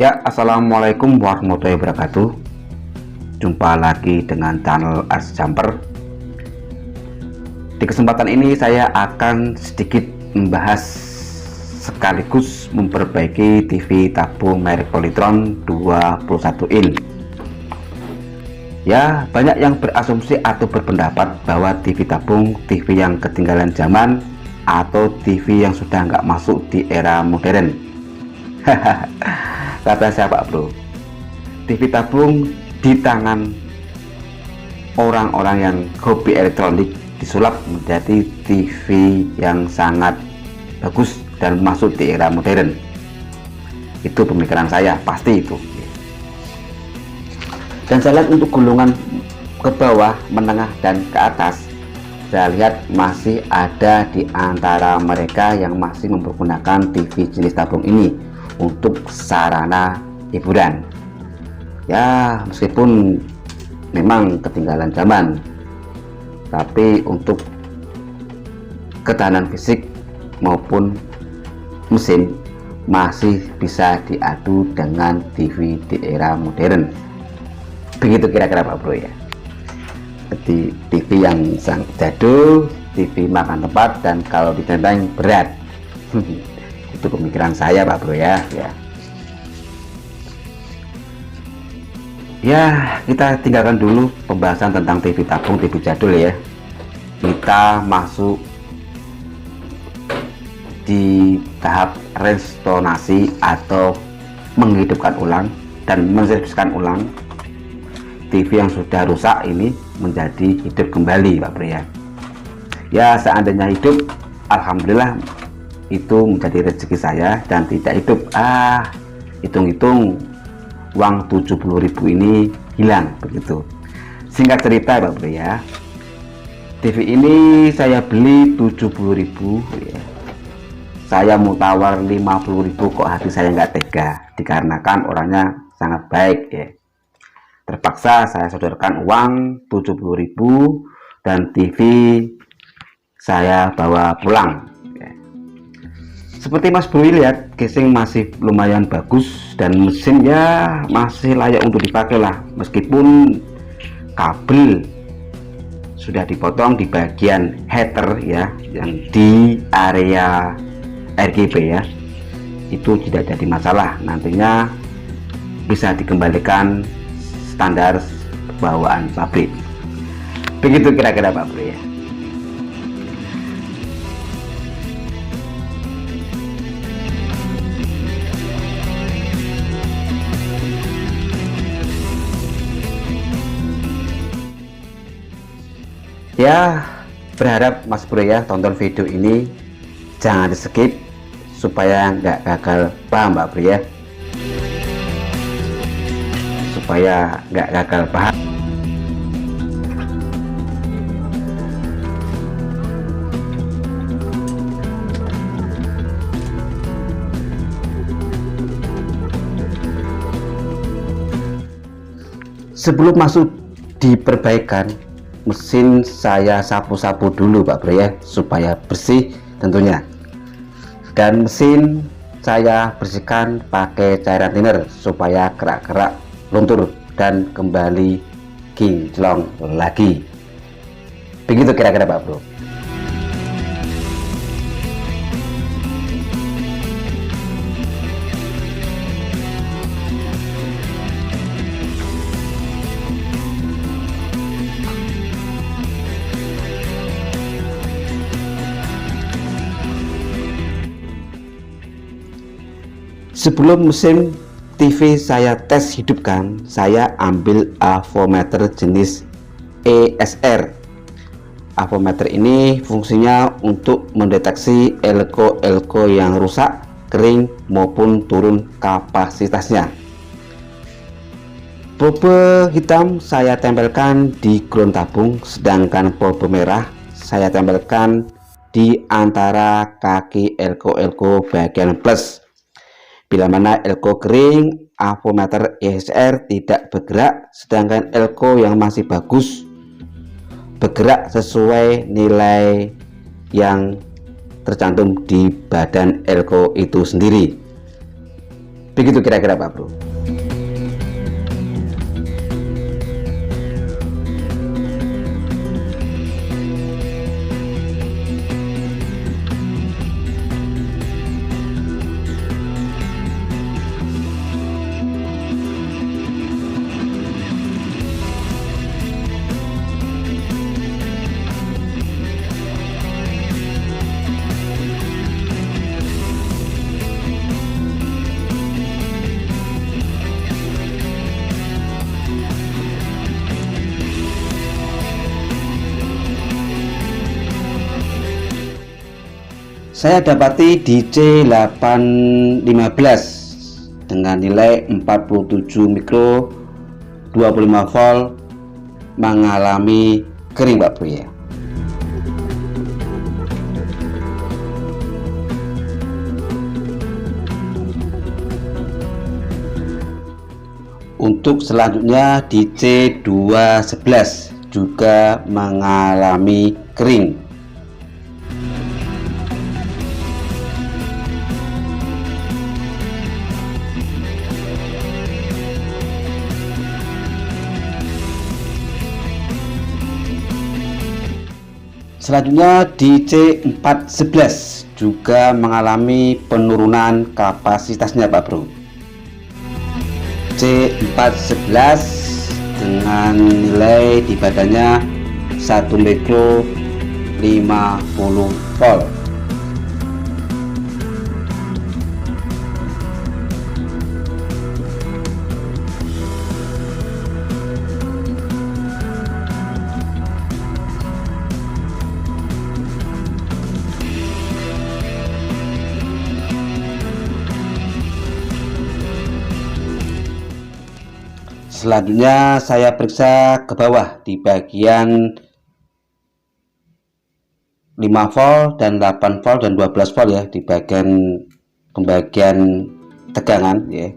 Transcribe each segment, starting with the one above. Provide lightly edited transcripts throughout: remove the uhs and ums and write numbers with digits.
Ya, assalamualaikum warahmatullahi wabarakatuh. Jumpa lagi dengan channel Ars Jumper. Di kesempatan ini saya akan sedikit membahas sekaligus memperbaiki TV tabung merek Polytron 21 in. Ya, banyak yang berasumsi atau berpendapat bahwa TV tabung TV yang ketinggalan zaman atau TV yang sudah nggak masuk di era modern. Kata siapa bro? TV tabung di tangan orang-orang yang hobi elektronik disulap menjadi TV yang sangat bagus dan masuk di era modern. Itu pemikiran saya, pasti itu. Dan saya lihat untuk golongan ke bawah, menengah, dan ke atas, saya lihat masih ada di antara mereka yang masih mempergunakan TV jenis tabung ini untuk sarana hiburan. Ya, meskipun memang ketinggalan zaman, tapi untuk ketahanan fisik maupun mesin masih bisa diadu dengan TV di era modern. Begitu kira-kira Pak Bro ya. Jadi TV yang sangat jadul, TV makan tempat, dan kalau ditenteng berat. Itu pemikiran saya Pak Bro ya. Ya, kita tinggalkan dulu pembahasan tentang TV tabung, TV jadul ya. Kita masuk di tahap restorasi atau menghidupkan ulang dan menserviskan ulang TV yang sudah rusak ini menjadi hidup kembali Pak Bro ya. Ya, seandainya hidup, alhamdulillah itu menjadi rezeki saya, dan tidak hidup, hitung-hitung uang 70.000 ini hilang begitu. Singkat cerita Pak Bro ya, TV ini saya beli 70.000 ya. Saya mau tawar 50.000 kok hati saya nggak tega, dikarenakan orangnya sangat baik ya. Terpaksa saya sodorkan uang 70.000 dan TV saya bawa pulang. Seperti Mas Bro lihat, casing masih lumayan bagus dan mesin ya masih layak untuk dipakai lah, meskipun kabel sudah dipotong di bagian header ya, yang di area RGB ya, itu tidak jadi masalah, nantinya bisa dikembalikan standar bawaan pabrik. Begitu kira-kira Pak Bro ya. Ya, berharap Mas Bro ya tonton video ini jangan di skip supaya nggak gagal paham Pak Bro ya, supaya nggak gagal paham. Sebelum masuk di perbaikan, mesin saya sapu-sapu dulu Pak Bro ya, supaya bersih tentunya. Dan mesin saya bersihkan pakai cairan thinner supaya kerak-kerak luntur dan kembali kinclong lagi. Begitu kira-kira Pak Bro. Sebelum mesin TV saya tes hidupkan, saya ambil avometer jenis ESR. Avometer ini fungsinya untuk mendeteksi elko yang rusak, kering maupun turun kapasitasnya. Probe hitam saya tempelkan di ground tabung, sedangkan probe merah saya tempelkan di antara kaki elko bagian plus. Bila mana elko kering, avometer ESR tidak bergerak, sedangkan elko yang masih bagus bergerak sesuai nilai yang tercantum di badan elko itu sendiri. Begitu begitu kira-kira Pak Bro. Saya dapati DC815 dengan nilai 47 mikro 25 volt mengalami kering Pak Bro ya. Untuk selanjutnya DC211 juga mengalami kering. Selanjutnya DC411 juga mengalami penurunan kapasitasnya Pak Bro. C411 dengan nilai di badannya 1 mikro 50 volt. Selanjutnya saya periksa ke bawah di bagian 5 volt dan 8 volt dan 12 volt ya, di bagian pembagian tegangan ya.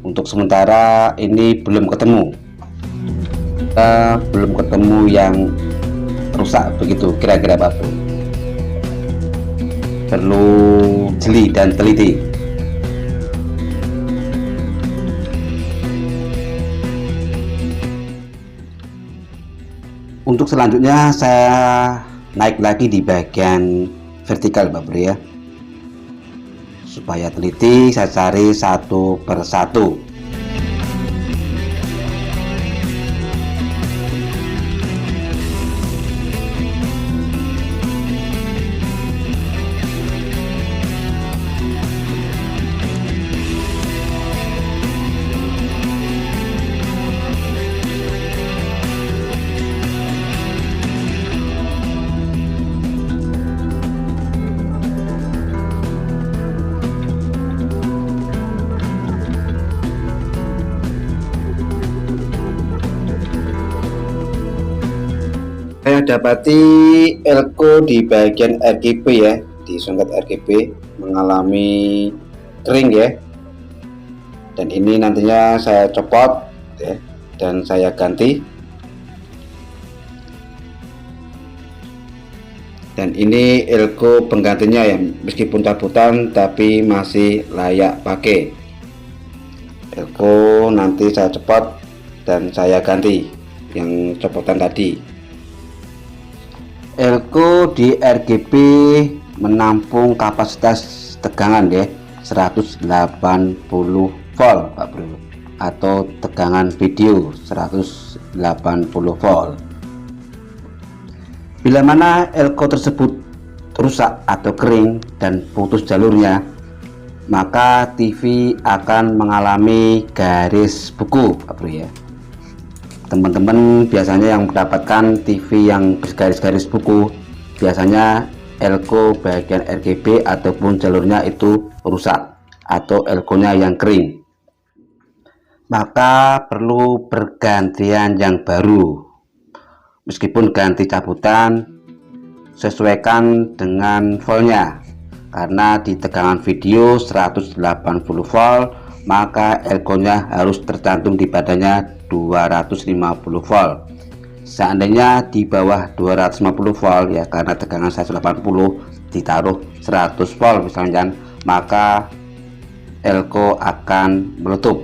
Untuk sementara ini belum ketemu, belum ketemu yang rusak begitu kira-kira Pak Bro. Perlu jeli dan teliti. Untuk selanjutnya saya naik lagi di bagian vertikal Pak Bro ya. Supaya teliti saya cari satu per satu. Saya dapati elko di bagian RGB ya, di songket RGB mengalami kering ya, dan ini nantinya saya copot ya, dan saya ganti. Dan ini elko penggantinya ya, meskipun cabutan tapi masih layak pakai. Elko nanti saya copot dan saya ganti yang copotan tadi. Elko di RGB menampung kapasitas tegangan ya 180 volt Pak Bro, atau tegangan video 180 volt. Bila mana elko tersebut rusak atau kering dan putus jalurnya, maka TV akan mengalami garis buku Pak Bro ya. Teman-teman biasanya yang mendapatkan TV yang bergaris-garis buku, biasanya elko bagian RGB ataupun jalurnya itu rusak atau elkonya yang kering, maka perlu pergantian yang baru. Meskipun ganti cabutan, sesuaikan dengan voltnya, karena di tegangan video 180 volt maka elkonya harus tercantum di badannya 250 volt. Seandainya di bawah 250 volt ya, karena tegangan 180 ditaruh 100 volt misalnya, maka elko akan meletup.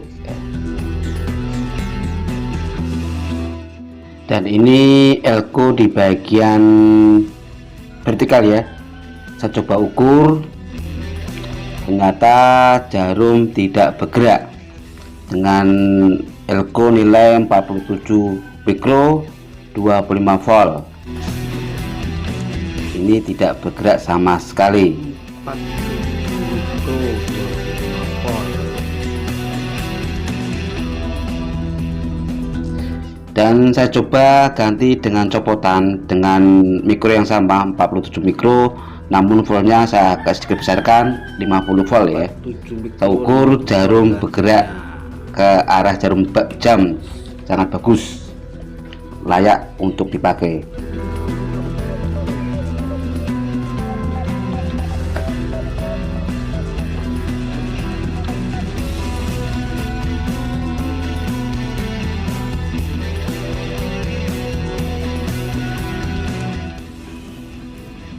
Dan ini elko di bagian vertikal ya. Saya coba ukur, ternyata jarum tidak bergerak dengan elko nilai 47 mikro 25 volt. Ini tidak bergerak sama sekali. Dan saya coba ganti dengan copotan dengan mikro yang sama 47 mikro, namun voltnya saya agak sedikit besarkan 50 volt ya. Saya ukur jarum bergerak ke arah jarum jam, sangat bagus, layak untuk dipakai.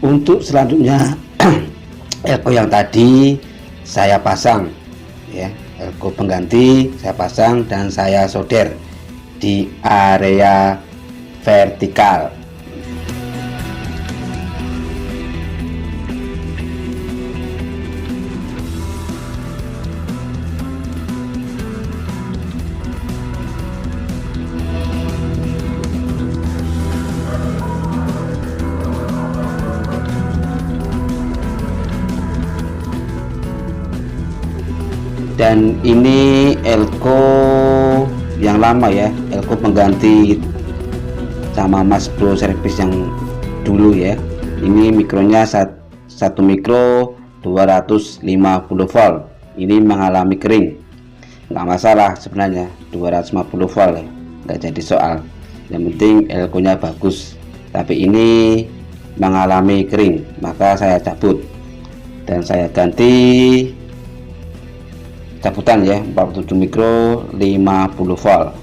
Untuk selanjutnya elko yang tadi saya pasang ya, elko pengganti saya pasang dan saya solder di area vertikal. Dan ini elko yang lama ya, elko pengganti sama Mas Bro servis yang dulu ya. Ini mikronya 1 mikro 250 volt. Ini mengalami kering, nggak masalah sebenarnya, 250 volt ya, nggak jadi soal. Yang penting elko nya bagus. Tapi ini mengalami kering, maka saya cabut dan saya ganti cabutan ya, 47 mikro 50 volt.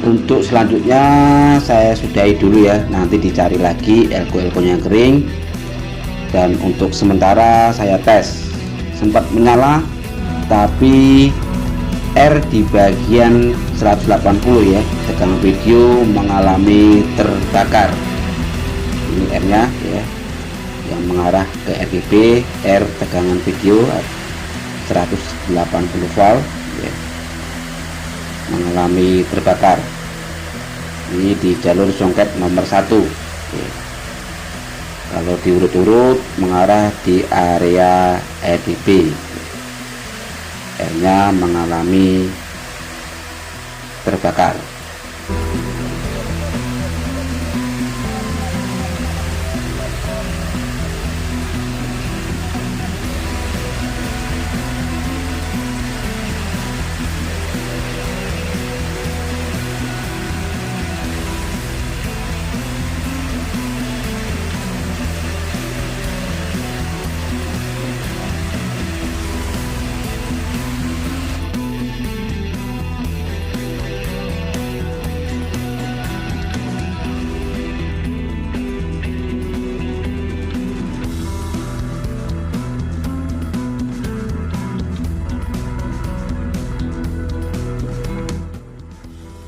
Untuk selanjutnya saya sudahi dulu ya, nanti dicari lagi elko yang kering. Dan untuk sementara saya tes, sempat menyala tapi R di bagian 180 ya, tegangan video mengalami terbakar. Ini R nya ya, yang mengarah ke RGB, R tegangan video 180 volt ya, mengalami terbakar. Ini di jalur songket nomor 1 ya. Kalau diurut-urut mengarah di area RGB, airnya mengalami terbakar.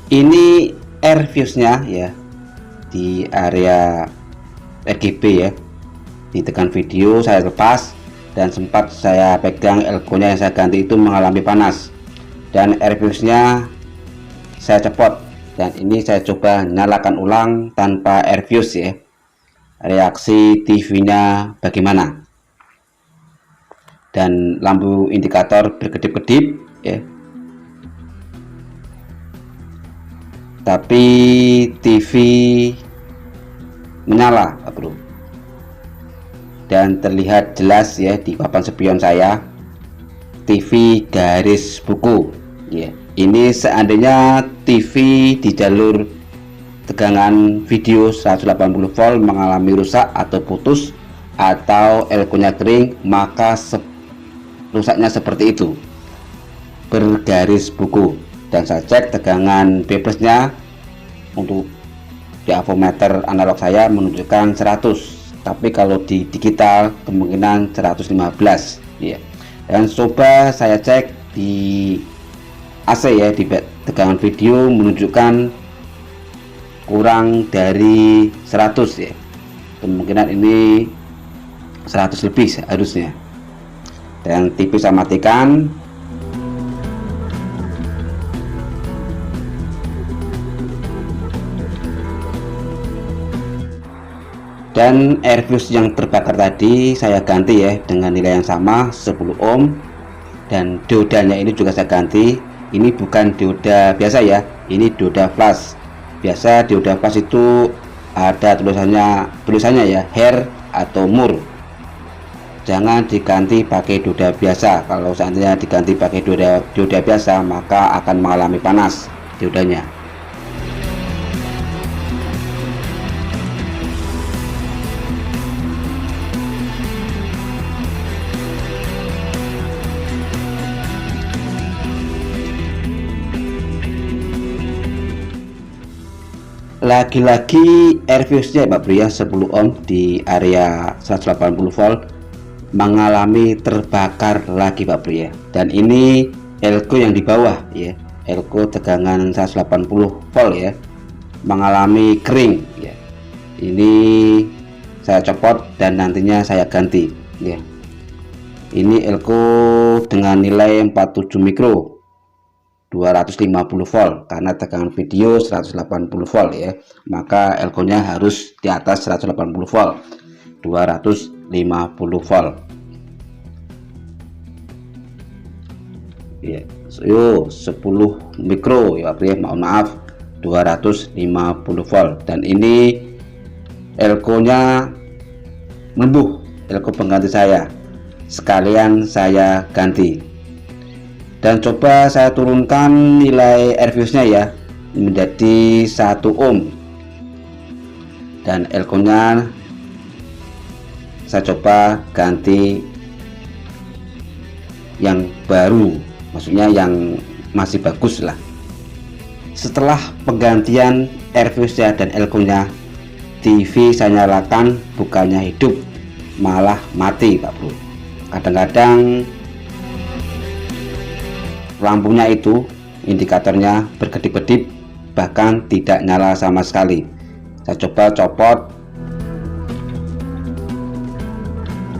Ini air fuse nya ya, di area RGB ya, di tekan video saya lepas dan sempat saya pegang elko nya yang saya ganti itu mengalami panas, dan air fuse nya saya cepot. Dan ini saya coba nyalakan ulang tanpa air fuse ya, reaksi TV nya bagaimana. Dan lampu indikator berkedip-kedip ya, tapi TV menyala Pak Bro, dan terlihat jelas ya di papan spion saya TV garis buku ya. Ini seandainya TV di jalur tegangan video 180 volt mengalami rusak atau putus atau elko nya kering, maka rusaknya seperti itu, bergaris buku. dan saya cek tegangan bebasnya untuk di avometer analog saya menunjukkan 100, tapi kalau di digital kemungkinan 115 ya. Dan coba saya cek di AC ya, di tegangan video menunjukkan kurang dari 100 ya, kemungkinan ini 100 lebih seharusnya. Dan TV saya matikan. Dan air fuse yang terbakar tadi saya ganti ya dengan nilai yang sama 10 ohm. Dan diodanya ini juga saya ganti. Ini bukan dioda biasa ya, ini dioda flash. Biasa dioda flash itu ada tulisannya ya, hair atau mur. Jangan diganti pakai dioda biasa. Kalau seandainya diganti pakai dioda biasa, maka akan mengalami panas diodanya. Lagi-lagi air fuse nya Pak Bro ya, 10 ohm di area 180 volt mengalami terbakar lagi Pak Bro ya. Dan ini elko yang di bawah ya, elko tegangan 180 volt ya, mengalami kering ya. Ini saya copot dan nantinya saya ganti ya. Ini elko dengan nilai 47 mikro 250 volt, karena tegangan video 180 volt ya, maka elko nya harus di atas 180 volt 250 volt ya. So, 10 mikro ya mohon maaf, 250 volt. Dan ini elko nya menembuh, elko pengganti saya sekalian saya ganti. Dan coba saya turunkan nilai air fuse nya ya menjadi 1 ohm, dan elko nya saya coba ganti yang baru, maksudnya yang masih bagus lah. Setelah penggantian air fuse nya dan elko nya, TV saya nyalakan, bukannya hidup malah mati Pak Bro. Kadang-kadang lampunya itu, indikatornya berkedip-kedip, bahkan tidak nyala sama sekali. Saya coba copot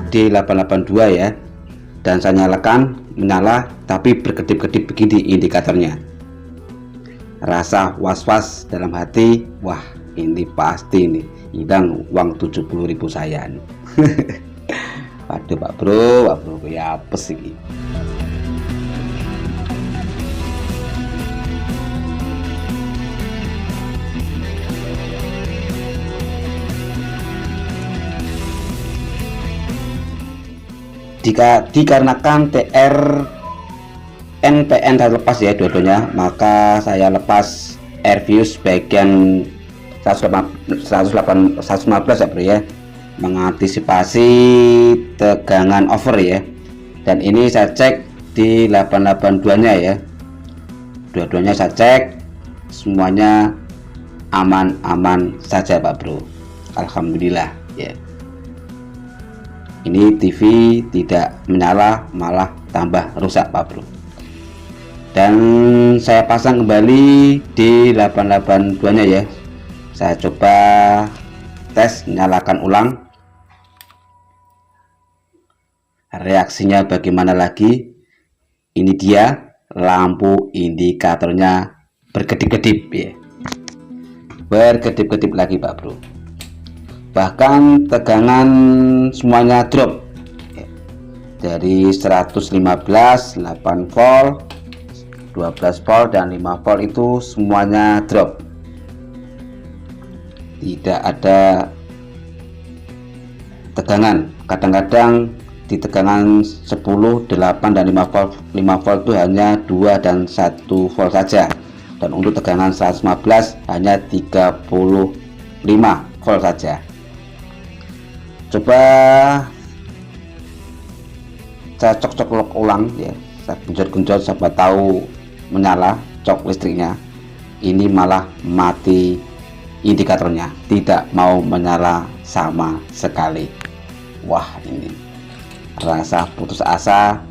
D882 ya, dan saya nyalakan, menyala, tapi berkedip-kedip begini indikatornya. Rasa was-was dalam hati, wah ini pasti nih hilang uang 70.000 saya nih. Waduh Pak Bro ya apes ini. Dikarenakan TR NPN saya lepas ya dua-duanya, maka saya lepas air fuse bagian 115 ya Bro ya, mengantisipasi tegangan over ya. Dan ini saya cek di 882 nya ya, dua-duanya saya cek semuanya aman-aman saja Pak Bro, alhamdulillah ya. Ini TV tidak menyala, malah tambah rusak Pak Bro. Dan saya pasang kembali di 882 nya ya. Saya coba tes nyalakan ulang, reaksinya bagaimana lagi. Ini dia lampu indikatornya berkedip-kedip ya, berkedip-kedip lagi Pak Bro. Bahkan tegangan semuanya drop ya. Dari 115, 8 volt, 12 volt dan 5 volt itu semuanya drop, tidak ada tegangan. Kadang-kadang di tegangan 10, 8 dan 5 volt itu hanya 2 dan 1 volt saja, dan untuk tegangan 115 hanya 35 volt saja. Coba saya cocok ulang ya, saya genjot-genjot siapa tahu menyala. cok listriknya, ini malah mati indikatornya, tidak mau menyala sama sekali. Wah, ini rasa putus asa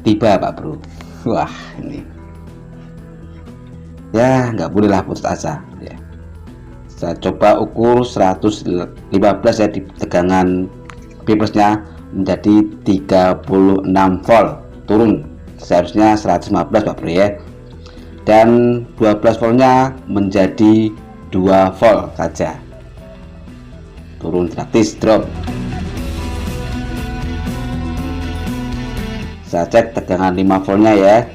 tiba Pak Bro. Wah, ini ya nggak bolehlah putus asa ya. Saya coba ukur 115 ya di tegangan B plusnya menjadi 36 volt, turun seharusnya 115 Pak Bro ya, dan 12 voltnya menjadi 2 volt saja, turun gratis, drop. Saya cek tegangan 5 voltnya ya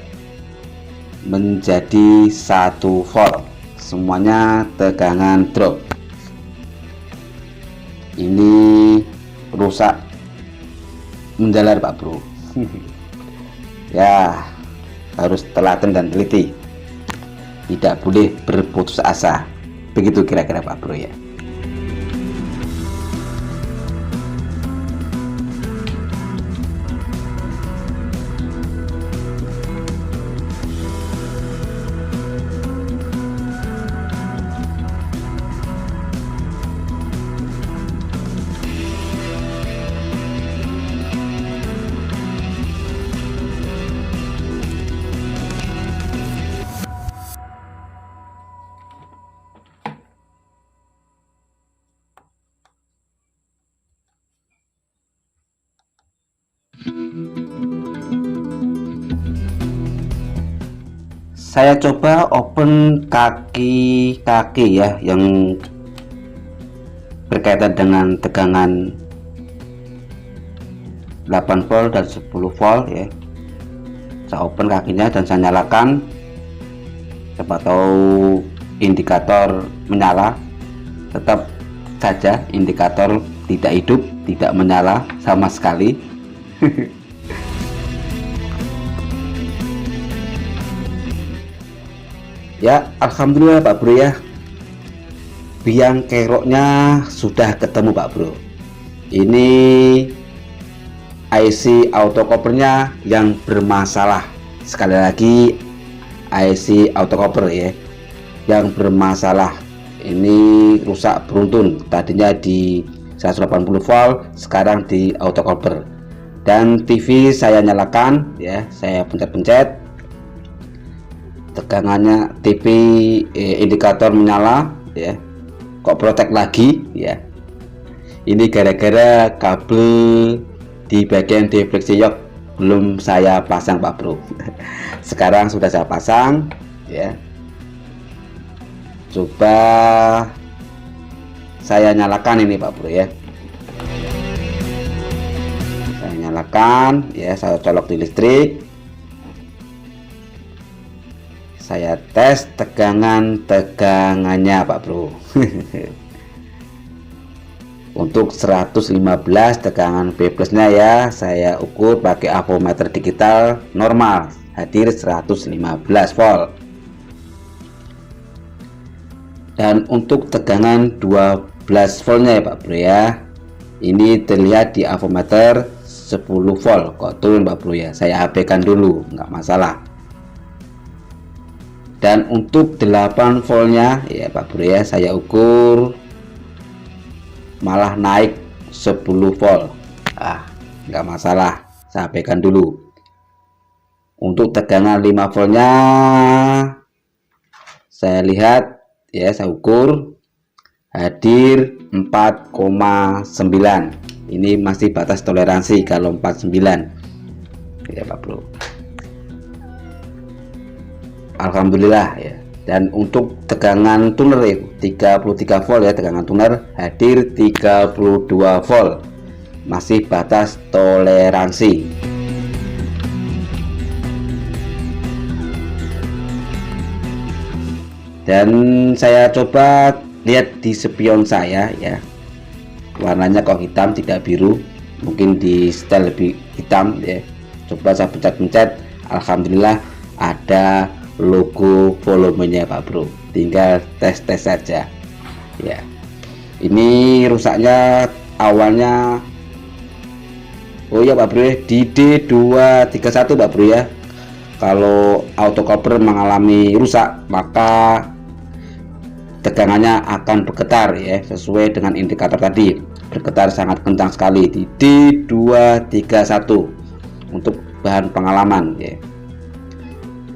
menjadi 1 volt, semuanya tegangan drop. Ini rusak menjalar Pak Bro. Ya harus telaten dan teliti, tidak boleh berputus asa, begitu kira-kira Pak Bro ya. Saya coba open kaki-kaki ya yang berkaitan dengan tegangan 8 volt dan 10 volt ya. Saya open kakinya dan saya nyalakan, siapa tahu indikator menyala. Tetap saja indikator tidak hidup, tidak menyala sama sekali. Ya alhamdulillah Pak Bro ya, biang keroknya sudah ketemu Pak Bro. Ini IC autocoppernya yang bermasalah. Sekali lagi IC autocopper ya yang bermasalah. Ini rusak beruntun, tadinya di 180 volt, sekarang di autocopper. Dan TV saya nyalakan ya, saya pencet-pencet, tegangannya TV indikator menyala ya, kok protek lagi ya. Ini gara-gara kabel di bagian defleksi yok belum saya pasang Pak Bro. Sekarang sudah saya pasang ya. Coba saya nyalakan ini Pak Bro ya. Saya nyalakan ya, saya colok di listrik. Saya tes tegangannya Pak Bro. Untuk 115 tegangan B plusnya ya, saya ukur pakai avometer digital normal, hadir 115 volt. Dan untuk tegangan 12 voltnya ya Pak Bro ya, ini terlihat di avometer 10 volt, kok turun Pak Bro ya. Saya abaikan dulu, nggak masalah. Dan untuk 8 voltnya ya Pak Bro ya, saya ukur malah naik 10 volt. Nggak masalah, saya abaikan dulu. Untuk tegangan 5 voltnya saya lihat ya, saya ukur hadir 4,9. Ini masih batas toleransi kalau 49 ya Pak Bro. Alhamdulillah ya. Dan untuk tegangan tuner ya, 33 volt ya, tegangan tuner hadir 32 volt, masih batas toleransi. Dan saya coba lihat di spion saya ya, warnanya kok hitam tidak biru, mungkin di setel lebih hitam ya. Coba saya pencet-pencet, alhamdulillah ada logo volumenya Pak Bro. Tinggal tes saja ya. Ini rusaknya awalnya, oh ya Pak Bro ya, di D231 Pak Bro ya. Kalau autocoupler mengalami rusak, maka tegangannya akan bergetar ya, sesuai dengan indikator tadi, bergetar sangat kencang sekali di D231 untuk bahan pengalaman ya.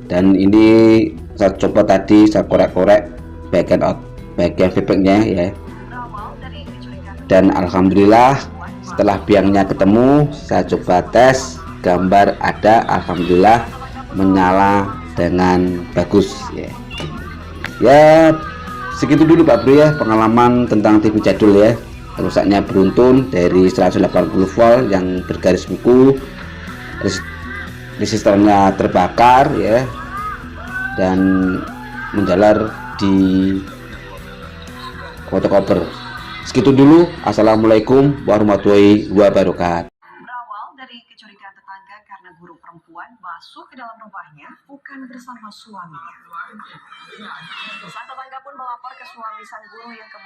Dan ini saya coba tadi, saya korek-korek bagian feedbacknya ya, dan alhamdulillah setelah biangnya ketemu, saya coba tes, gambar ada, alhamdulillah menyala dengan bagus ya. Ya segitu dulu Pak Bro ya, pengalaman tentang TV jadul ya. Rusaknya beruntun dari 180 volt yang bergaris buku, resistornya terbakar ya, dan menjalar di autocoupler. Segitu dulu. Assalamualaikum warahmatullahi wabarakatuh. Berawal dari kecurigaan tetangga karena guru perempuan masuk ke dalam rumahnya bukan bersama suaminya. Sang tetangga pun melapor ke suami sang guru yang kemudian